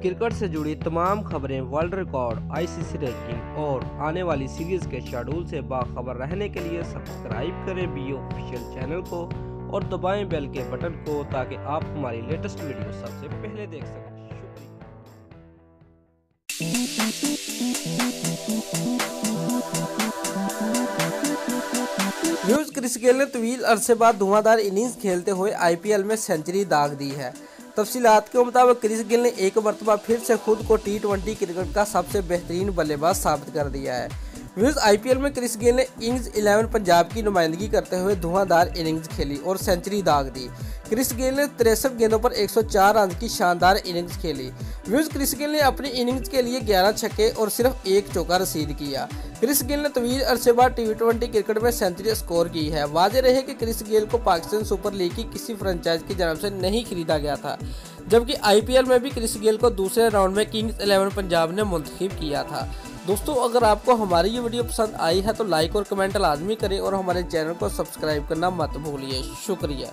Cricket से जुड़ी तमाम खबरें, वर्ल्ड रिकॉर्ड, आईसीसी रैंकिंग और आने वाली सीरीज के शेड्यूल से बाखबर रहने के लिए सब्सक्राइब करें बी ऑफिशियल चैनल को और दबाएं बेल के बटन को ताकि आप हमारी लेटेस्ट वीडियो सबसे पहले देख सकें। न्यूज़ क्रिस गेल ने तवील अरसे बाद धुआंधार इनिंग्स खेलते हुए आईपीएल में सेंचुरी दाग दी है। तफसीलात के मुताबिक क्रिस गेल ने एक मरतबा फिर से खुद को टी20 क्रिकेट का सबसे बेहतरीन बल्लेबाज साबित कर दिया है। व्यूज आईपीएल में क्रिस गेल ने किंग्स 11 पंजाब की नुमाइंदगी करते हुए धुआंधार इनिंग्स खेली और सेंचुरी दाग दी। क्रिस गेल ने 63 गेंदों पर 104 रन की शानदार इनिंग्स खेली। व्यूज क्रिस गेल ने अपनी इनिंग्स के लिए 11 छक्के और सिर्फ एक चौका रसीद किया। क्रिस गेल ने तवील अरसे बाद टी20 क्रिकेट में सेंचुरी स्कोर की है। वाज़ेह रहे कि क्रिस गेल को पाकिस्तान सुपर लीग की किसी फ्रेंचाइज की जानब से नहीं खरीदा गया था, जबकि आईपीएल में भी क्रिस गेल को दूसरे राउंड में किंग्स 11 पंजाब ने मुंतखब किया था। दोस्तों, अगर आपको हमारी ये वीडियो पसंद आई है तो लाइक और कमेंट लाजमी करें और हमारे चैनल को सब्सक्राइब करना मत भूलिए। शुक्रिया।